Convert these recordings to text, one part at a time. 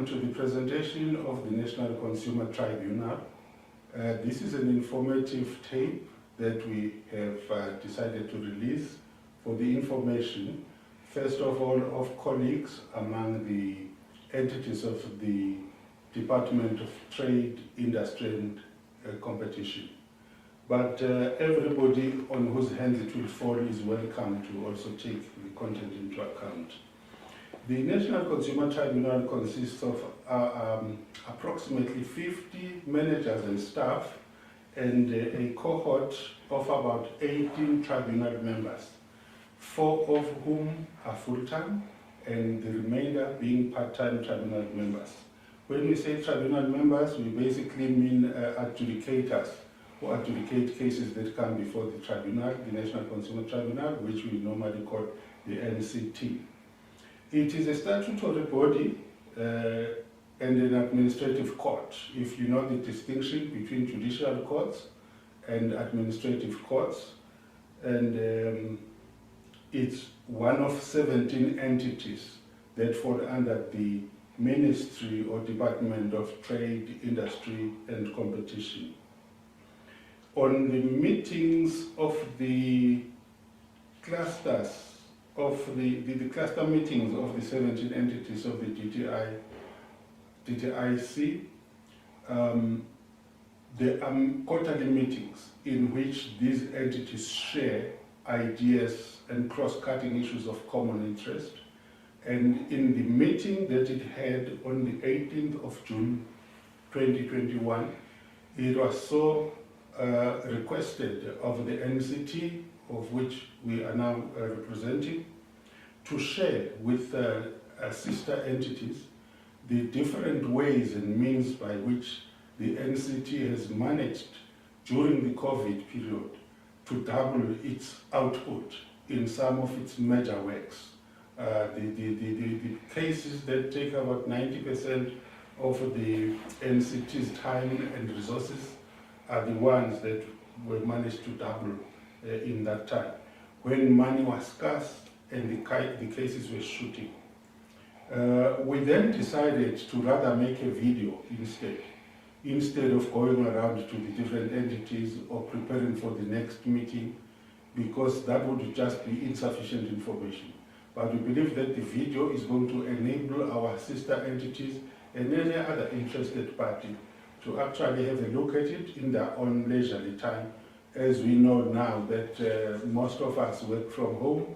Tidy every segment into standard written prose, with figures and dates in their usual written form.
to the presentation of the National Consumer Tribunal. This is an informative tape that we have decided to release for the information, first of all, of colleagues among the entities of the Department of Trade, Industry and Competition. But everybody on whose hands it will fall is welcome to also take the content into account. The National Consumer Tribunal consists of approximately 50 managers and staff and a cohort of about 18 tribunal members, 4 of whom are full-time and the remainder being part-time tribunal members. When we say tribunal members, we basically mean adjudicators who adjudicate cases that come before the tribunal, the National Consumer Tribunal, which we normally call the NCT. It is a statutory body and an administrative court. If you know the distinction between judicial courts and administrative courts, and it's one of 17 entities that fall under the Ministry or Department of Trade, Industry and Competition. On the meetings of the clusters, of the cluster meetings of the 17 entities of the dti&c, there are quarterly meetings in which these entities share ideas and cross-cutting issues of common interest. And in the meeting that it had on the 18th of June 2021, it was so requested of the NCT, of which we are now representing, to share with sister entities the different ways and means by which the NCT has managed during the COVID period to double its output in some of its major works. The cases that take about 90% of the NCT's time and resources are the ones that were managed to double in that time, when money was scarce and the cases were shooting. We then decided to rather make a video instead of going around to the different entities or preparing for the next meeting, because that would just be insufficient information. But we believe that the video is going to enable our sister entities and any other interested party to actually have a look at it in their own leisurely time, as we know now that most of us work from home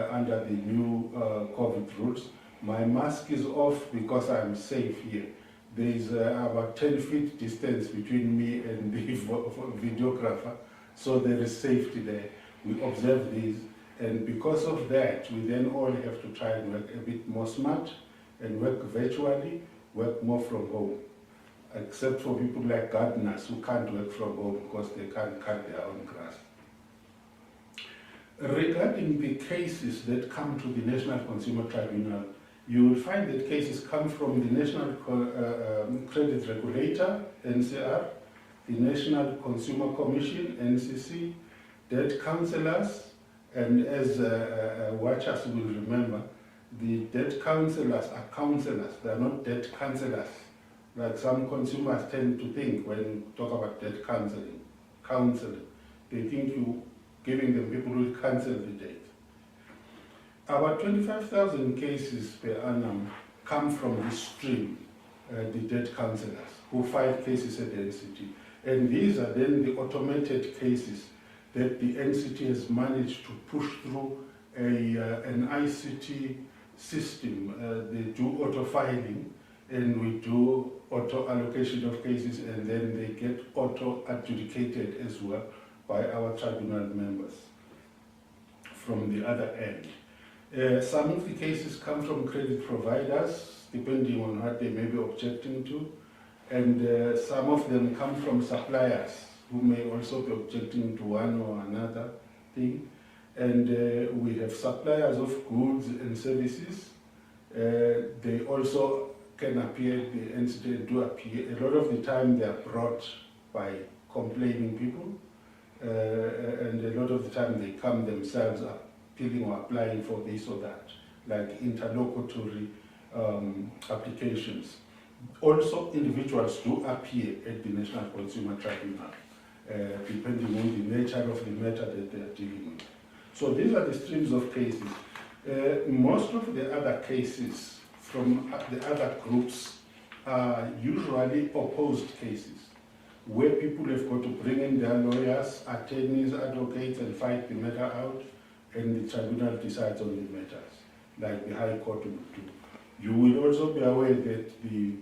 under the new COVID rules. My mask is off because I'm safe here. There is about 10 feet distance between me and the videographer, so there is safety there. We observe these, and because of that, we then all have to try and work a bit more smart and work virtually, work more from home, except for people like gardeners who can't work from home because they can't cut their own grass. Regarding the cases that come to the National Consumer Tribunal, you will find that cases come from the National Credit Regulator, NCR, the National Consumer Commission, NCC, debt counselors, and as watchers will remember, the debt counselors are counselors, they are not debt counselors, like some consumers tend to think when you talk about debt counseling. They think you're giving them people who will cancel the debt. About 25,000 cases per annum come from this stream, the debt counselors, who file cases at the NCT. And these are then the automated cases that the NCT has managed to push through an ICT system. They do auto-filing, and we do auto-allocation of cases, and then they get auto-adjudicated as well by our tribunal members from the other end. Some of the cases come from credit providers, depending on what they may be objecting to, and some of them come from suppliers who may also be objecting to one or another thing. And we have suppliers of goods and services. They also can appear, the NCT do appear. A lot of the time they are brought by complaining people, and a lot of the time they come themselves appealing or applying for this or that, like interlocutory applications. Also, individuals do appear at the National Consumer Tribunal, depending on the nature of the matter that they are dealing with. So these are the streams of cases. Most of the other cases from the other groups are usually opposed cases, where people have got to bring in their lawyers, attorneys, advocates, and fight the matter out, and the tribunal decides on the matters, like the High Court will do. You will also be aware that the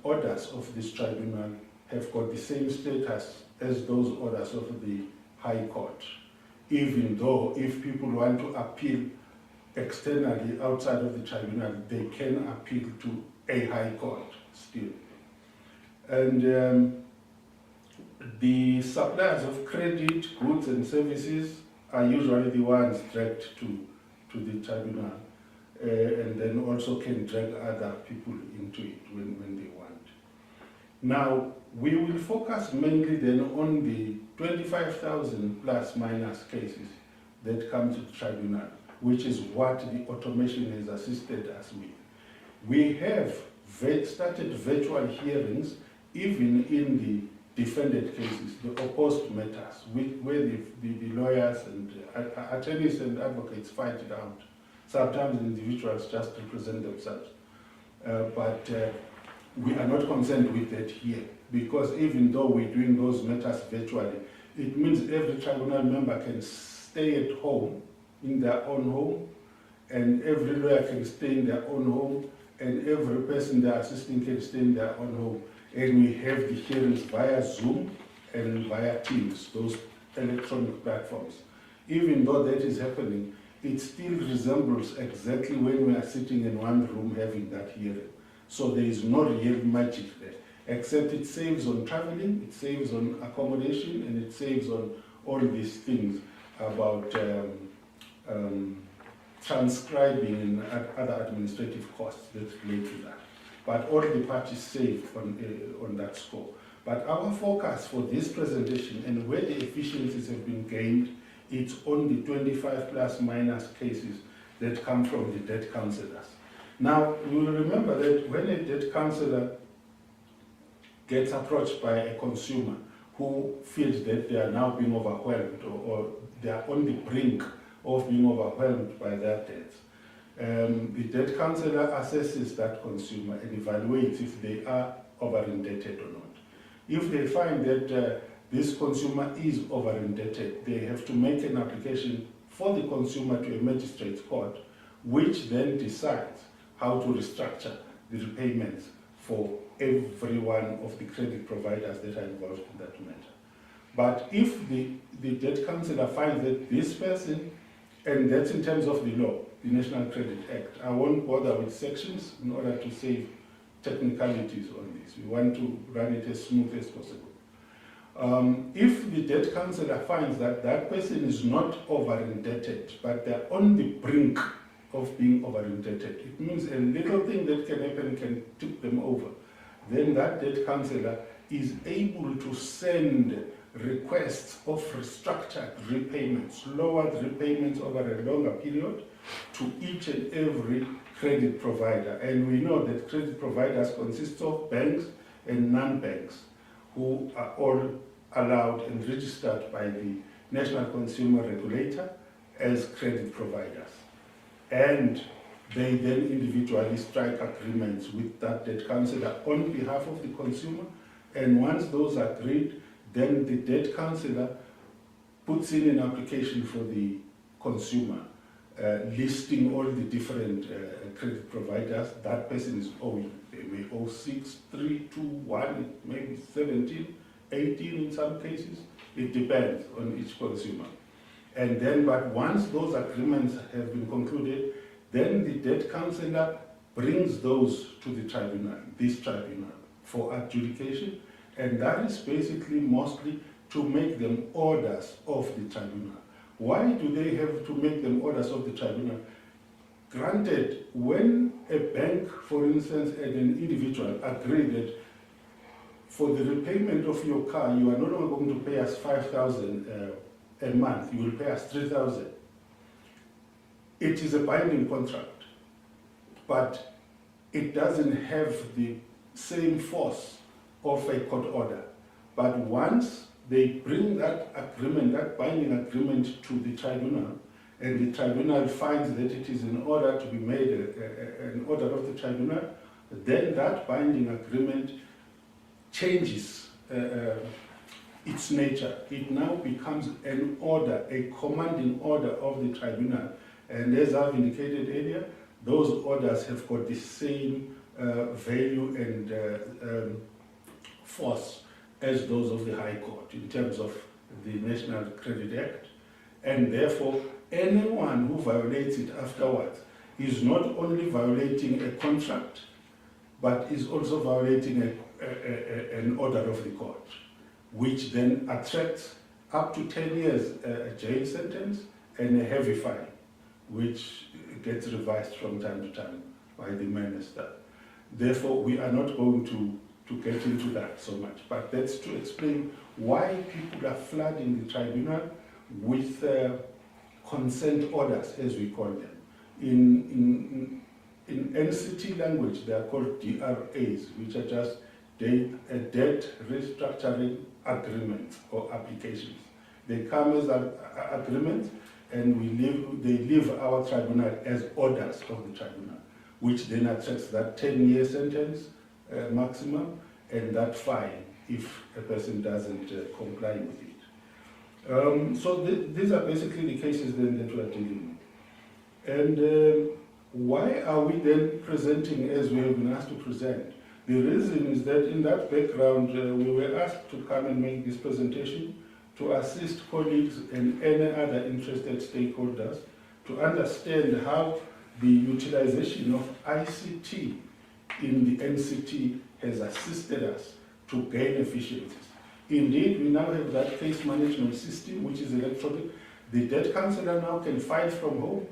orders of this tribunal have got the same status as those orders of the High Court, even though if people want to appeal externally outside of the tribunal, they can appeal to a High Court still. And the suppliers of credit, goods and services are usually the ones dragged to the tribunal, and then also can drag other people into it when they want. Now, we will focus mainly then on the 25,000 plus minus cases that come to the tribunal, which is what the automation has assisted us with. We have started virtual hearings even in the defended cases, the opposed matters, where the lawyers and attorneys and advocates fight it out. Sometimes individuals just represent themselves. But we are not concerned with that here, because even though we're doing those matters virtually, it means every tribunal member can stay at home, in their own home, and every lawyer can stay in their own home, and every person they're assisting can stay in their own home. And we have the hearings via Zoom and via Teams, those electronic platforms. Even though that is happening, it still resembles exactly when we are sitting in one room having that hearing. So there is no real magic there, except it saves on traveling, it saves on accommodation, and it saves on all these things about transcribing and other administrative costs that relate to that. But all the parties save on that score. But our focus for this presentation and where the efficiencies have been gained, it's on the 25 plus minus cases that come from the debt counselors. Now, you will remember that when a debt counselor gets approached by a consumer who feels that they are now being overwhelmed or they are on the brink of being overwhelmed by their debts, the debt counselor assesses that consumer and evaluates if they are over-indebted or not. If they find that this consumer is over-indebted, they have to make an application for the consumer to a magistrate's court, which then decides how to restructure the repayments for every one of the credit providers that are involved in that matter. But if the debt counselor finds that this person, and that's in terms of the law, the National Credit Act, I won't bother with sections in order to save technicalities on this. We want to run it as smooth as possible. If the debt counselor finds that that person is not over-indebted, but they're on the brink of being over-indebted, it means a little thing that can happen can tip them over, then that debt counselor is able to send requests of restructured repayments, lowered repayments over a longer period to each and every credit provider. And we know that credit providers consist of banks and non-banks who are all allowed and registered by the National Consumer Regulator as credit providers. And they then individually strike agreements with that debt counselor on behalf of the consumer. And once those are agreed, then the debt counselor puts in an application for the consumer, listing all the different credit providers that person is owing. They may owe 6, 3, 2, 1, maybe 17, 18 in some cases. It depends on each consumer. And then, but once those agreements have been concluded, then the debt counselor brings those to the tribunal, this tribunal, for adjudication. And that is basically mostly to make them orders of the tribunal. Why do they have to make them orders of the tribunal? Granted, when a bank, for instance, and an individual agree that for the repayment of your car, you are no longer going to pay us 5,000 a month, you will pay us 3,000. It is a binding contract. but it doesn't have the same force of a court order. But once they bring that agreement, that binding agreement to the tribunal, and the tribunal finds that it is in order to be made an order of the tribunal, then that binding agreement changes its nature. It now becomes an order, a commanding order of the tribunal. And as I've indicated earlier, those orders have got the same value and force as those of the High Court in terms of the National Credit Act. And therefore, anyone who violates it afterwards is not only violating a contract, but is also violating an order of the court, which then attracts up to 10 years jail sentence and a heavy fine, which gets revised from time to time by the minister. Therefore, we are not going to get into that so much, but that's to explain why people are flooding the tribunal with consent orders, as we call them. In NCT language, they are called DRAs, which are just debt restructuring agreements or applications. They come as agreements, and they leave our tribunal as orders of the tribunal, which then attracts that 10-year sentence maximum and that fine if a person doesn't comply with it. So these are basically the cases then that we are dealing with. And why are we then presenting as we have been asked to present? The reason is that in that background, we were asked to come and make this presentation to assist colleagues and any other interested stakeholders to understand how the utilization of ICT in the NCT has assisted us to gain efficiencies. Indeed, we now have that case management system, which is electronic. The debt counsellor now can file from home,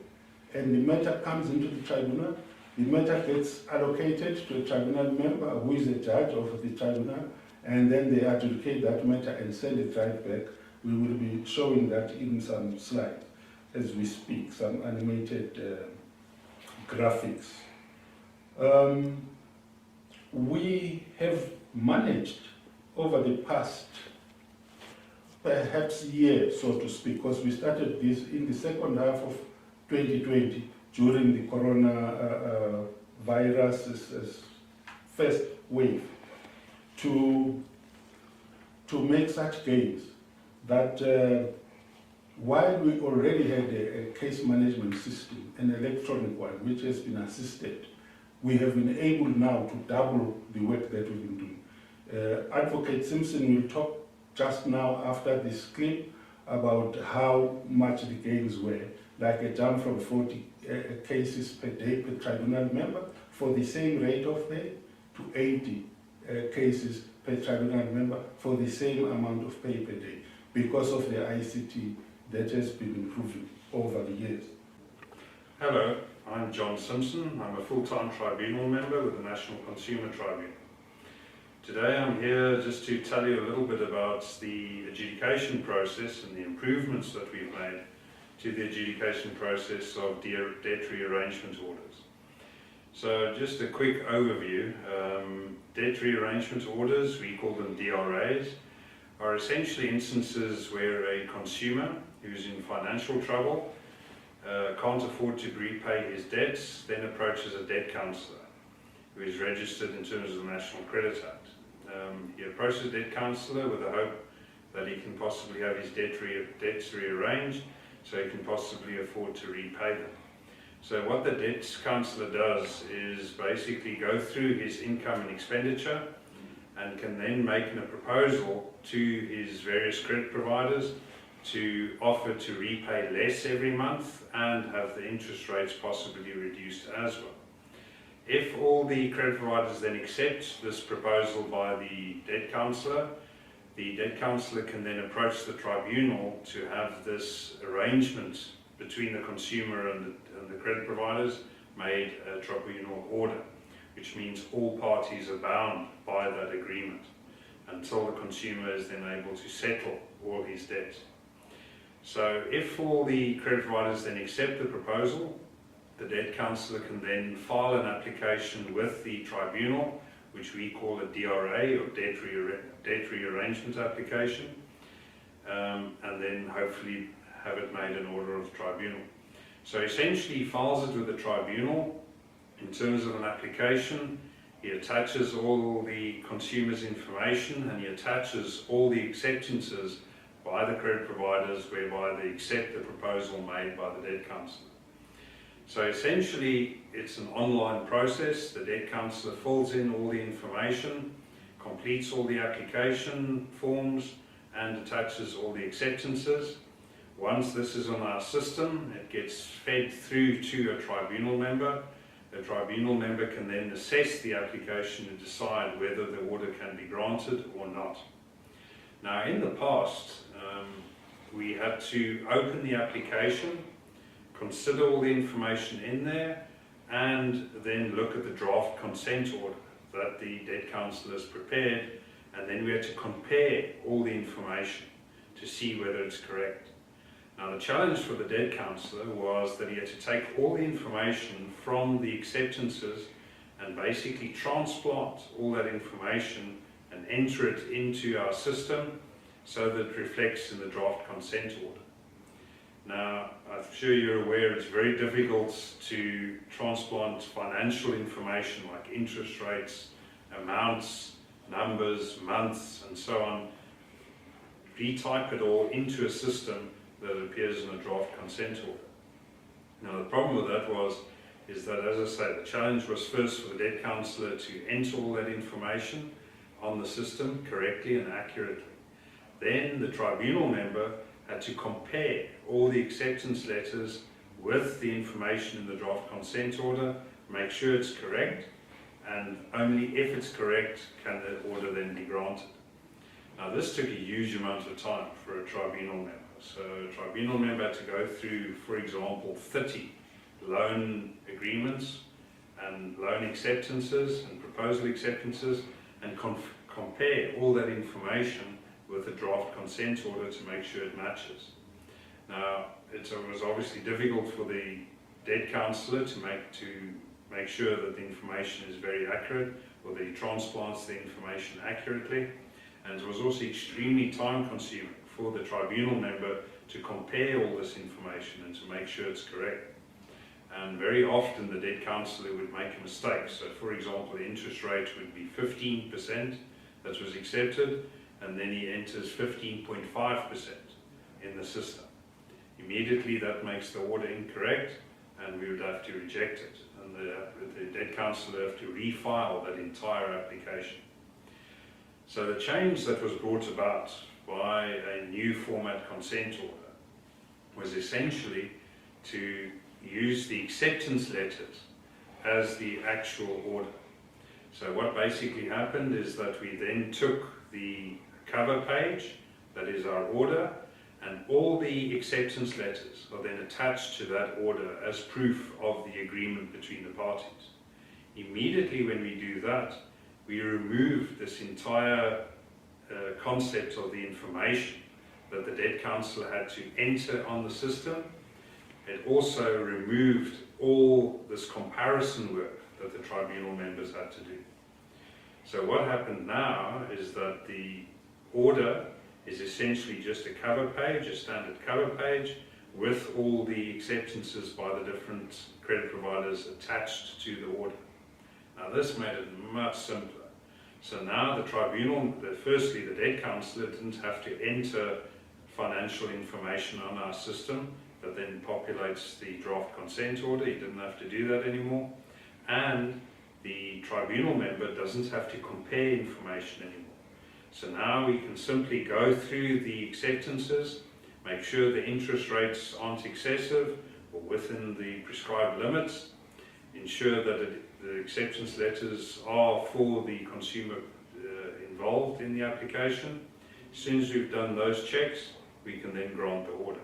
and the matter comes into the tribunal. The matter gets allocated to a tribunal member who is a judge of the tribunal, and then they adjudicate that matter and send it right back. We will be showing that in some slides as we speak, some animated graphics. We have managed over the past perhaps year, so to speak, because we started this in the second half of 2020 during the corona virus's first wave, to make such gains that while we already had a case management system, an electronic one, which has been assisted, we have been able now to double the work that we've been doing. Advocate Simpson will talk just now after this clip about how much the gains were, like a jump from 40 cases per day per tribunal member for the same rate of pay to 80 cases per tribunal member for the same amount of pay per day, because of the ICT that has been improving over the years. Hello, I'm John Simpson. I'm a full-time tribunal member with the National Consumer Tribunal. Today I'm here just to tell you a little bit about the adjudication process and the improvements that we've made to the adjudication process of debt rearrangement orders. So just a quick overview. Debt rearrangement orders, we call them DRAs, are essentially instances where a consumer who's in financial trouble can't afford to repay his debts, then approaches a debt counsellor who is registered in terms of the National Credit Act. He approaches a debt counsellor with the hope that he can possibly have his debts rearranged so he can possibly afford to repay them. So what the debt counsellor does is basically go through his income and expenditure and can then make a proposal to his various credit providers to offer to repay less every month and have the interest rates possibly reduced as well. If all the credit providers then accept this proposal by the debt counsellor can then approach the tribunal to have this arrangement between the consumer and the credit providers made a tribunal order, which means all parties are bound by that agreement until the consumer is then able to settle all his debts. So if all the credit providers then accept the proposal, the debt counsellor can then file an application with the tribunal, which we call a DRA, or debt rearrangement application, and then hopefully have it made an order of tribunal. So essentially he files it with the tribunal. In terms of an application, he attaches all the consumer's information, and he attaches all the acceptances by the credit providers whereby they accept the proposal made by the debt counsellor. So essentially it's an online process. The debt counsellor fills in all the information, completes all the application forms, and attaches all the acceptances. Once this is on our system, it gets fed through to a tribunal member. The tribunal member can then assess the application and decide whether the order can be granted or not. Now, in the past, we had to open the application, consider all the information in there, and then look at the draft consent order that the debt counsellor has prepared, and then we had to compare all the information to see whether it's correct. Now, the challenge for the debt counsellor was that he had to take all the information from the acceptances and basically transplant all that information and enter it into our system so that it reflects in the draft consent order. Now, I'm sure you're aware it's very difficult to transplant financial information like interest rates, amounts, numbers, months, and so on, retype it all into a system that appears in a draft consent order. Now, the problem with that is that, as I say, the challenge was first for the debt counsellor to enter all that information on the system correctly and accurately. Then the tribunal member had to compare all the acceptance letters with the information in the draft consent order, make sure it's correct, and only if it's correct can the order then be granted. Now, this took a huge amount of time for a tribunal member. So a tribunal member had to go through, for example, 30 loan agreements and loan acceptances and proposal acceptances, and compare all that information with the draft consent order to make sure it matches. Now, it was obviously difficult for the debt counsellor to make sure that the information is very accurate, or that he transplants the information accurately, and it was also extremely time consuming for the tribunal member to compare all this information and to make sure it's correct. And very often the debt counsellor would make a mistake. So, for example, the interest rate would be 15% that was accepted, and then he enters 15.5% in the system. Immediately that makes the order incorrect, and we would have to reject it, and the debt counsellor would have to refile that entire application. So the change that was brought about by a new format consent order was essentially to use the acceptance letters as the actual order. So what basically happened is that we then took the cover page, that is our order, and all the acceptance letters are then attached to that order as proof of the agreement between the parties. Immediately when we do that, we remove this entire concept of the information that the debt counsellor had to enter on the system. It also removed all this comparison work that the tribunal members had to do. So what happened now is that the order is essentially just a cover page, a standard cover page, with all the acceptances by the different credit providers attached to the order. Now, this made it much simpler. So now the tribunal, firstly the debt counsellor didn't have to enter financial information on our system that then populates the draft consent order. He didn't have to do that anymore. And the tribunal member doesn't have to compare information anymore. So now we can simply go through the acceptances, make sure the interest rates aren't excessive or within the prescribed limits, ensure that the acceptance letters are for the consumer involved in the application. As soon as we've done those checks, we can then grant the order.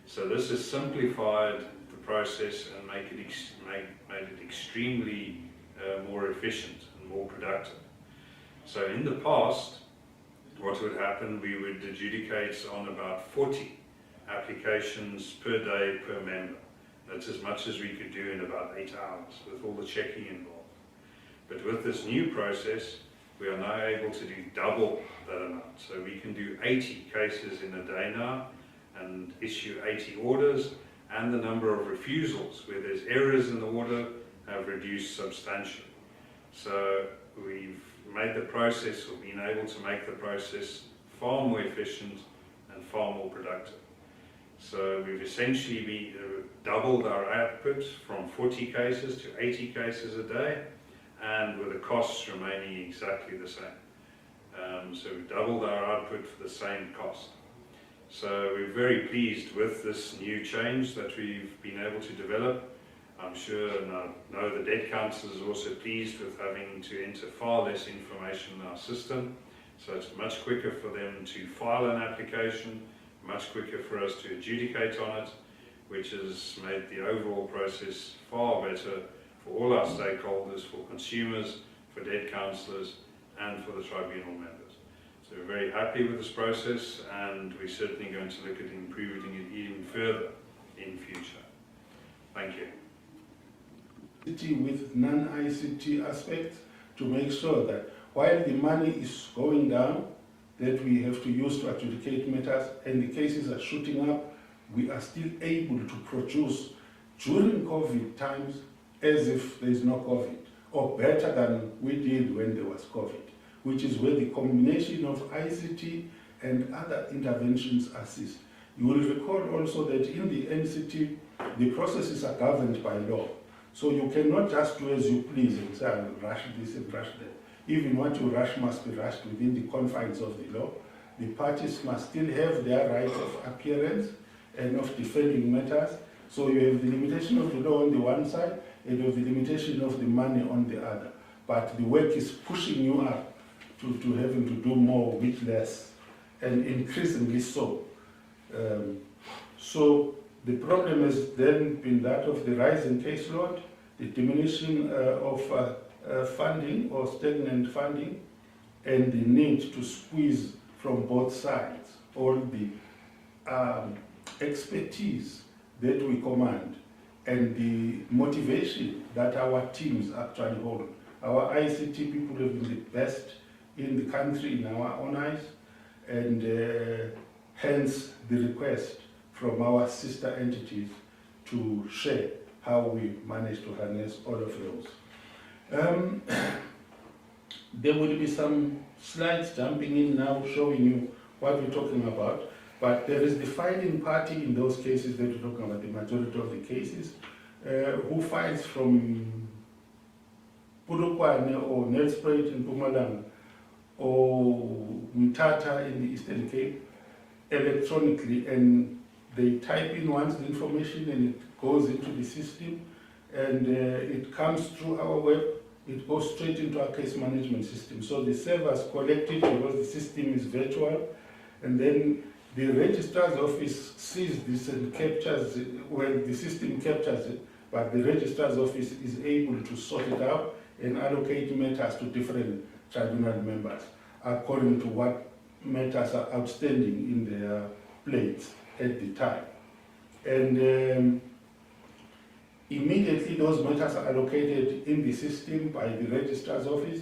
So this has simplified the process and made it extremely more efficient and more productive. So in the past, what would happen, we would adjudicate on about 40 applications per day per member. That's as much as we could do in about 8 hours with all the checking involved. But with this new process, we are now able to do double that amount. So we can do 80 cases in a day now and issue 80 orders, and the number of refusals where there's errors in the order have reduced substantially. So we've made the process, or been able to make the process far more efficient and far more productive. So we've essentially doubled our output from 40 cases to 80 cases a day, and with the costs remaining exactly the same. So we've doubled our output for the same cost. So we're very pleased with this new change that we've been able to develop. I'm sure, and I know the debt counsellor is also pleased with having to enter far less information in our system. So it's much quicker for them to file an application, much quicker for us to adjudicate on it, which has made the overall process far better for all our stakeholders, for consumers, for debt counsellors, and for the tribunal members. So we're very happy with this process, and we're certainly going to look at improving it even further in future. Thank you. With non-ICT aspects to make sure that while the money is going down that we have to use to adjudicate matters and the cases are shooting up, we are still able to produce during COVID times as if there is no COVID, or better than we did when there was COVID, which is where the combination of ICT and other interventions assist. You will recall also that in the NCT, the processes are governed by law. So you cannot just do as you please and say, I'll rush this and rush that. Even what you rush must be rushed within the confines of the law. The parties must still have their right of appearance and of defending matters. So you have the limitation of the law on the one side and you have the limitation of the money on the other. But the work is pushing you up to having to do more with less, and increasingly so. So the problem has then been that of the rise in caseload, the diminution of funding or stagnant funding, and the need to squeeze from both sides all the expertise that we command and the motivation that our teams actually hold. Our ICT people have been the best in the country in our own eyes, and hence the request from our sister entities to share how we manage to harness all of those. There will be some slides jumping in now showing you what we're talking about, but there is the filing party in those cases that we're talking about, the majority of the cases, who files from Purukwane or Nelspruit in Mpumalanga or Mthatha in the Eastern Cape electronically, and they type in one's information and it goes into the system, and it comes through our web, it goes straight into our case management system. So the servers collect it because the system is virtual, and then the registrar's office sees this and captures it, well, the system captures it, but the registrar's office is able to sort it out and allocate matters to different tribunal members according to what matters are outstanding in their plates at the time. And immediately those matters are allocated in the system by the registrar's office.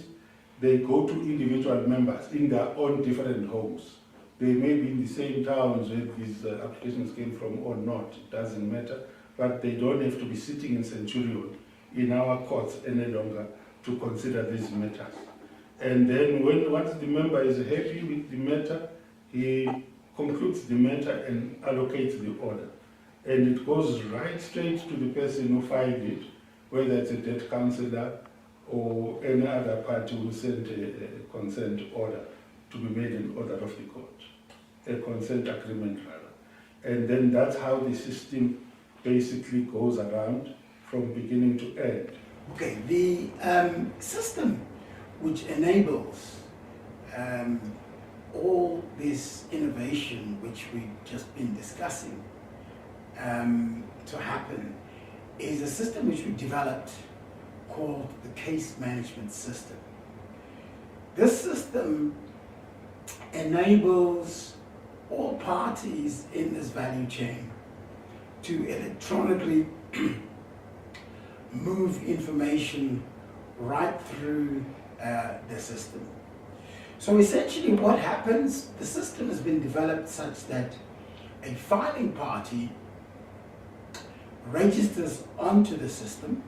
They go to individual members in their own different homes. They may be in the same towns where these applications came from or not, it doesn't matter, but they don't have to be sitting in Centurion in our courts any longer to consider these matters. And then once the member is happy with the matter, he concludes the matter and allocates the order. And it goes right straight to the person who filed it, whether it's a debt counsellor or any other party who sent a consent order to be made an order of the court, a consent agreement rather. And then that's how the system basically goes around from beginning to end. Okay, the system which enables all this innovation which we've just been discussing to happen is a system which we developed called the case management system. This system enables all parties in this value chain to electronically move information right through the system. So essentially what happens, the system has been developed such that a filing party registers onto the system,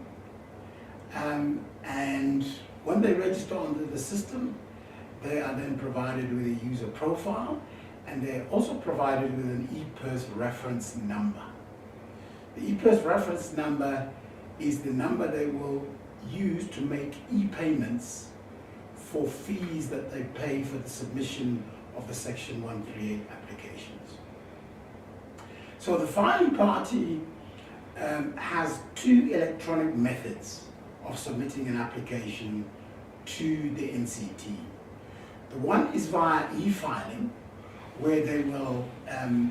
and when they register onto the system, they are then provided with a user profile, and they're also provided with an ePERS reference number. The ePERS reference number is the number they will use to make e-payments for fees that they pay for the submission of the Section 138 applications. So the filing party has two electronic methods of submitting an application to the NCT. The one is via e-filing, where they will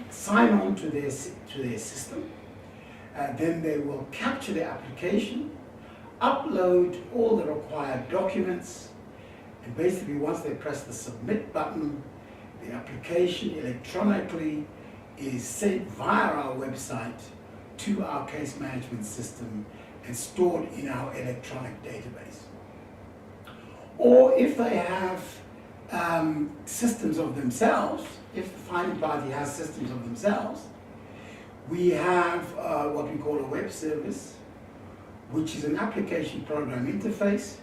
sign on to their system. Then they will capture the application, upload all the required documents, and basically once they press the submit button, the application electronically is sent via our website to our case management system and stored in our electronic database. Or if they have systems of themselves, if the filing party has systems of themselves, we have what we call a web service, which is an application program interface,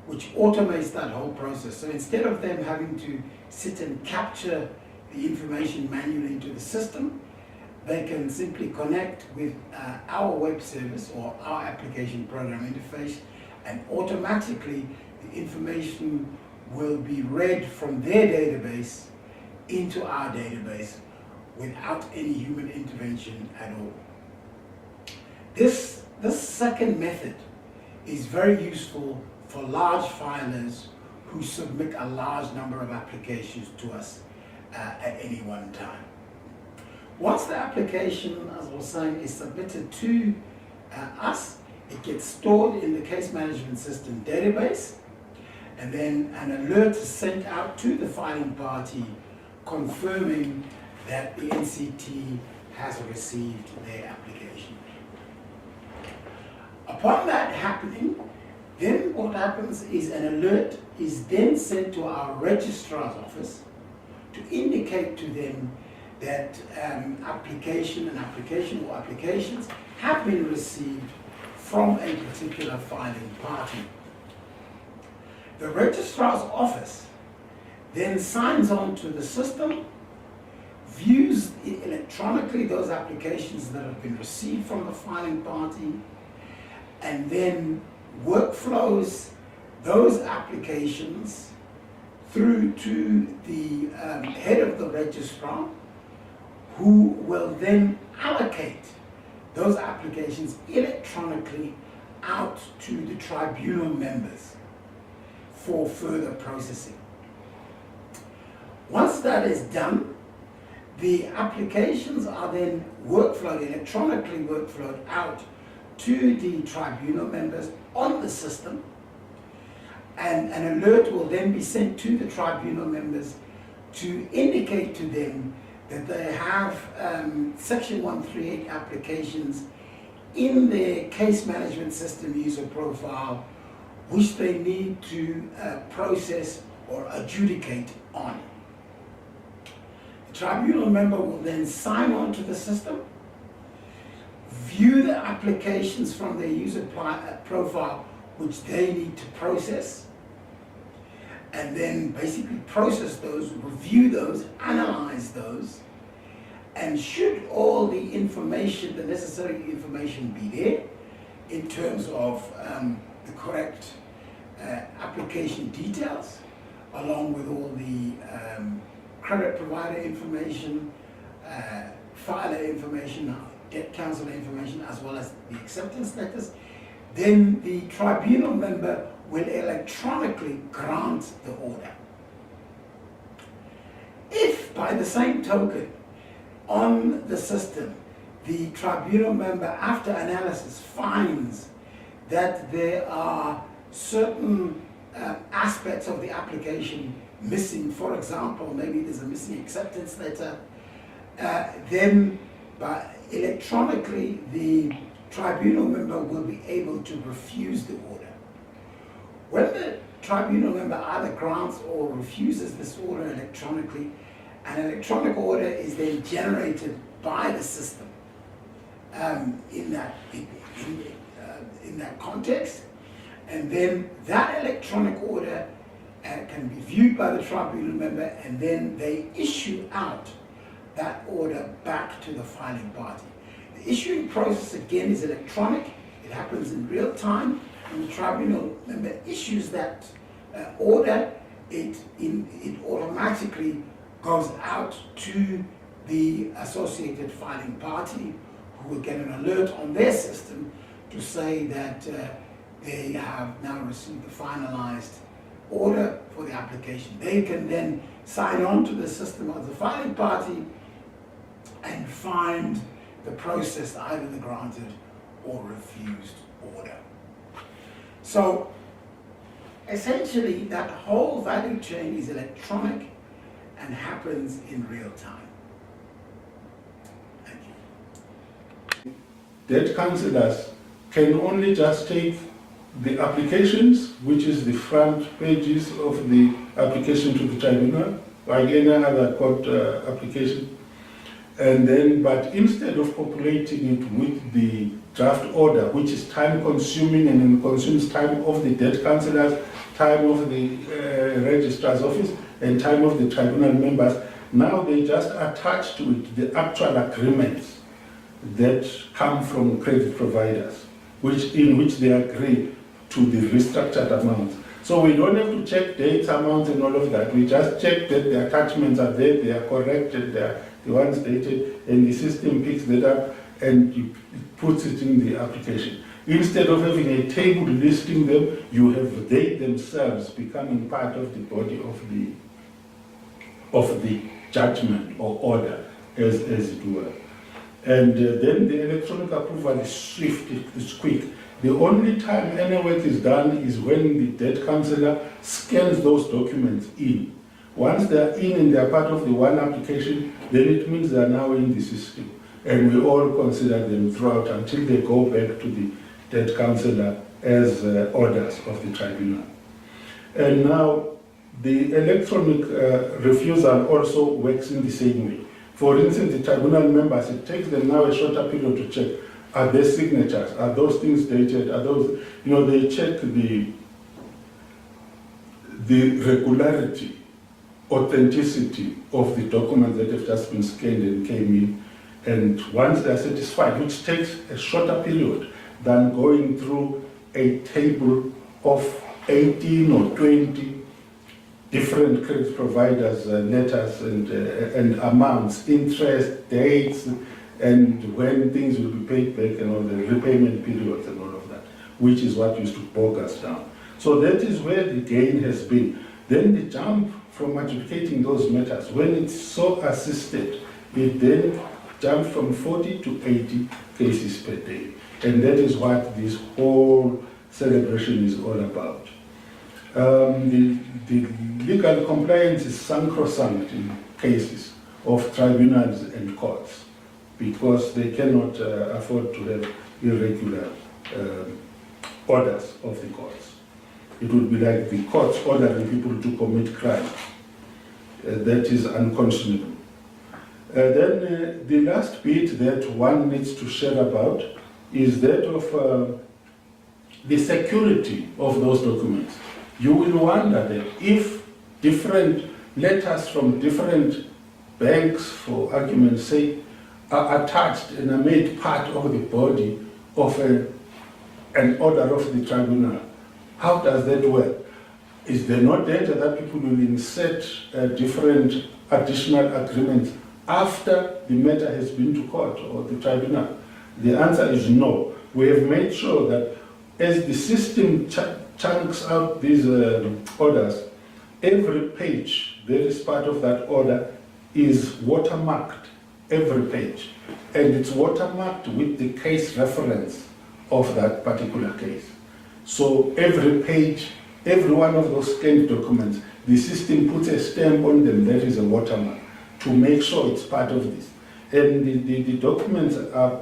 which automates that whole process. So instead of them having to sit and capture the information manually into the system, they can simply connect with our web service or our application program interface, and automatically the information will be read from their database into our database without any human intervention at all. This second method is very useful for large filers who submit a large number of applications to us at any one time. Once the application, as I was saying, is submitted to us, it gets stored in the case management system database, and then an alert is sent out to the filing party confirming that the NCT has received their application. Upon that happening, then what happens is an alert is then sent to our registrar's office to indicate to them that application or applications have been received from a particular filing party. The registrar's office then signs on to the system, views electronically those applications that have been received from the filing party, and then workflows those applications through to the head of the registrar, who will then allocate those applications electronically out to the tribunal members for further processing. Once that is done, the applications are then electronically workflowed out to the tribunal members on the system, and an alert will then be sent to the tribunal members to indicate to them that they have Section 138 applications in their case management system user profile, which they need to process or adjudicate on. The tribunal member will then sign on to the system, view the applications from their user profile which they need to process, and then basically process those, review those, analyze those, and should all the information, the necessary information be there in terms of the correct application details, along with all the credit provider information, filer information, debt counselor information, as well as the acceptance letters, then the tribunal member will electronically grant the order. If, by the same token, on the system, the tribunal member, after analysis, finds that there are certain aspects of the application missing, for example, maybe there's a missing acceptance letter, then electronically the tribunal member will be able to refuse the order. When the tribunal member either grants or refuses this order electronically, an electronic order is then generated by the system in that context, and then that electronic order can be viewed by the tribunal member, and then they issue out that order back to the filing party. The issuing process again is electronic. It happens in real time. When the tribunal member issues that order, it automatically goes out to the associated filing party, who will get an alert on their system to say that they have now received the finalized order for the application. They can then sign on to the system of the filing party and find the process, either the granted or refused order. So essentially that whole value chain is electronic and happens in real time. Thank you. Debt counsellors can only just take the applications, which is the front pages of the application to the tribunal, like any other court application, and then, but instead of populating it with the draft order, which is time consuming and consumes time of the debt counsellors, time of the registrar's office, and time of the tribunal members, now they just attach to it the actual agreements that come from credit providers, in which they agree to the restructured amounts. So we don't have to check dates, amounts, and all of that. We just check that the attachments are there, they are corrected, they are the ones dated, and the system picks that up and it puts it in the application. Instead of having a table listing them, you have they themselves becoming part of the body of the judgment or order, as it were. And then the electronic approval is swift, it's quick. The only time any work is done is when the debt counsellor scans those documents in. Once they're in and they're part of the one application, then it means they're now in the system. And we all consider them throughout until they go back to the debt counsellor as orders of the tribunal. And now the electronic refusal also works in the same way. For instance, the tribunal members, it takes them now a shorter period to check. Are there signatures? Are those things dated? Are those, they check the regularity, authenticity of the documents that have just been scanned and came in. And once they're satisfied, which takes a shorter period than going through a table of 18 or 20 different credit providers' letters and amounts, interest, dates, and when things will be paid back and all the repayment periods and all of that, which is what used to bog us down. So that is where the gain has been. Then the jump from adjudicating those matters, when it's so assisted, it then jumped from 40 to 80 cases per day. And that is what this whole celebration is all about. The legal compliance is sacrosanct in cases of tribunals and courts, because they cannot afford to have irregular orders of the courts. It would be like the courts ordering people to commit crime. That is unconscionable. Then the last bit that one needs to share about is that of the security of those documents. You will wonder that if different letters from different banks, for argument's sake, are attached and are made part of the body of an order of the tribunal, how does that work? Is there no danger that people will insert different additional agreements after the matter has been to court or the tribunal? The answer is no. We have made sure that as the system chunks out these orders, every page that is part of that order is watermarked, every page. And it's watermarked with the case reference of that particular case. So every page, every one of those scanned documents, the system puts a stamp on them that is a watermark to make sure it's part of this. and the documents are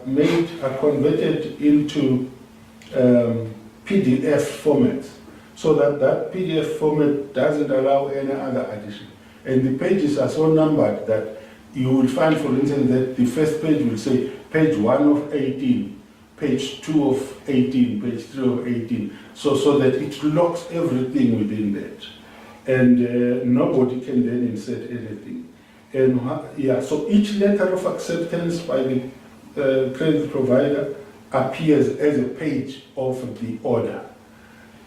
converted into PDF formats, so that PDF format doesn't allow any other addition. And the pages are so numbered that you will find, for instance, that the first page will say page 1 of 18, page 2 of 18, page 3 of 18, so that it locks everything within that. And nobody can then insert anything. And yeah, so each letter of acceptance by the credit provider appears as a page of the order.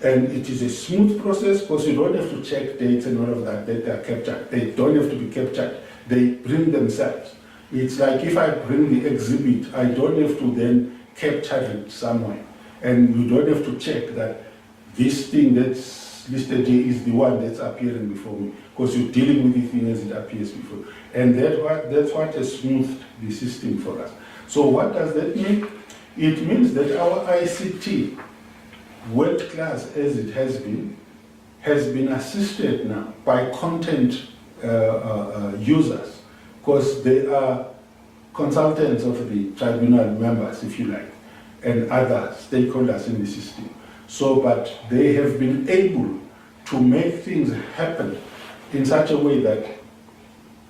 And it is a smooth process because you don't have to check dates and all of that they are captured. They don't have to be captured. They bring themselves. It's like if I bring the exhibit, I don't have to then capture it somewhere. And you don't have to check that this thing that's listed here is the one that's appearing before me, because you're dealing with the thing as it appears before. And that's what has smoothed the system for us. So what does that mean? It means that our ICT, world class as it has been assisted now by content users, because they are consultants of the tribunal members, if you like, and other stakeholders in the system. So, but they have been able to make things happen in such a way that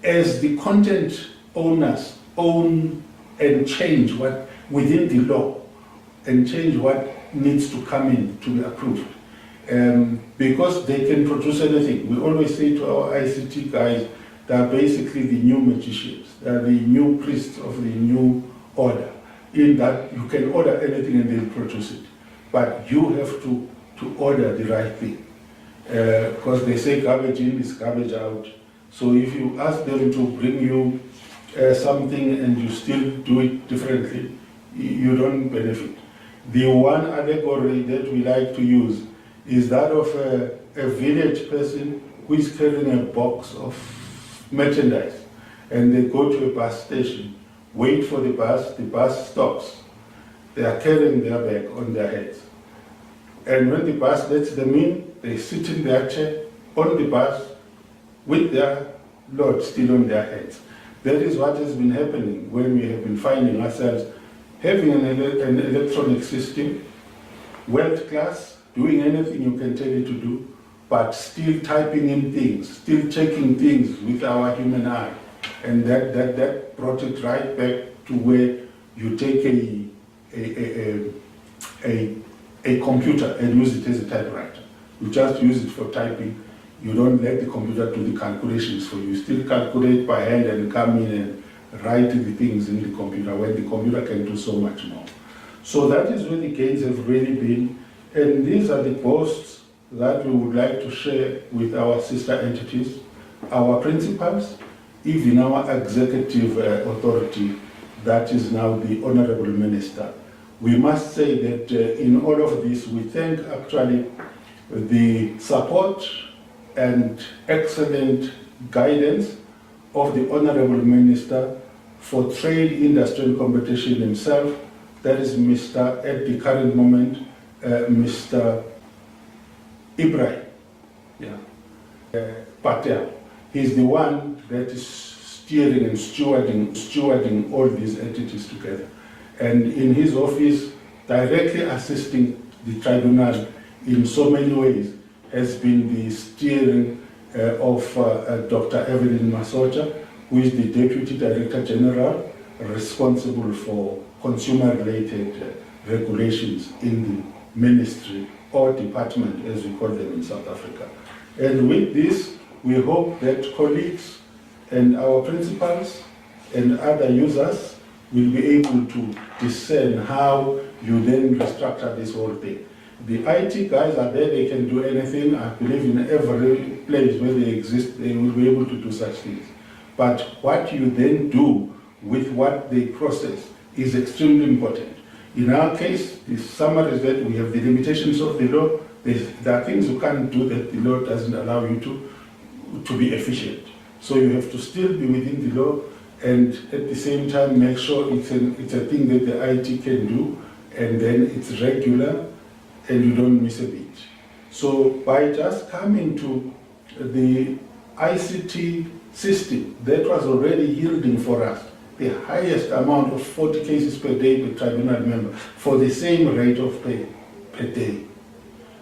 as the content owners own and change what within the law and change what needs to come in to be approved, because they can produce anything. We always say to our ICT guys, they are basically the new magicians. They are the new priests of the new order, in that you can order anything and they'll produce it. But you have to order the right thing. Because they say garbage in is garbage out. So if you ask them to bring you something and you still do it differently, you don't benefit. The one allegory that we like to use is that of a village person who is carrying a box of merchandise, and they go to a bus station, wait for the bus stops. They are carrying their bag on their heads. And when the bus lets them in, they sit in their chair on the bus with their load still on their heads. That is what has been happening when we have been finding ourselves having an electronic system, world class, doing anything you can tell it to do, but still typing in things, still checking things with our human eye. And that brought it right back to where you take a computer and use it as a typewriter. You just use it for typing. You don't let the computer do the calculations for you. You still calculate by hand and come in and write the things in the computer when the computer can do so much more. So that is where the gains have really been. And these are the boasts that we would like to share with our sister entities, our principals, even our executive authority, that is now the Honorable Minister. We must say that in all of this, we thank actually the support and excellent guidance of the Honorable Minister for Trade, Industry and Competition himself, that is Mr. at the current moment, Mr. Ibrahim Patel. He's the one that is steering and stewarding all these entities together. And in his office, directly assisting the tribunal in so many ways has been the steering of Dr. Evelyn Masocha, who is the Deputy Director General responsible for consumer-related regulations in the ministry or department, as we call them in South Africa. And with this, we hope that colleagues and our principals and other users will be able to discern how you then restructure this whole thing. The IT guys are there, they can do anything. I believe in every place where they exist, they will be able to do such things. But what you then do with what they process is extremely important. In our case, the summary is that we have the limitations of the law. There are things you can't do that the law doesn't allow you to be efficient. So you have to still be within the law and at the same time make sure it's a thing that the IT can do, and then it's regular and you don't miss a beat. So by just coming to the ICT system that was already yielding for us, the highest amount of 40 cases per day per tribunal member for the same rate of pay per day.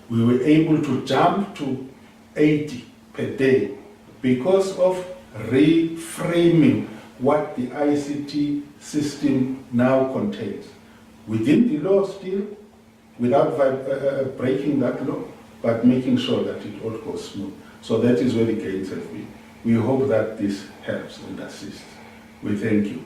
We were able to jump to 80 per day because of reframing what the ICT system now contains. Within the law still, without breaking that law, but making sure that it all goes smooth. So that is where the gains have been. We hope that this helps and assists. We thank you.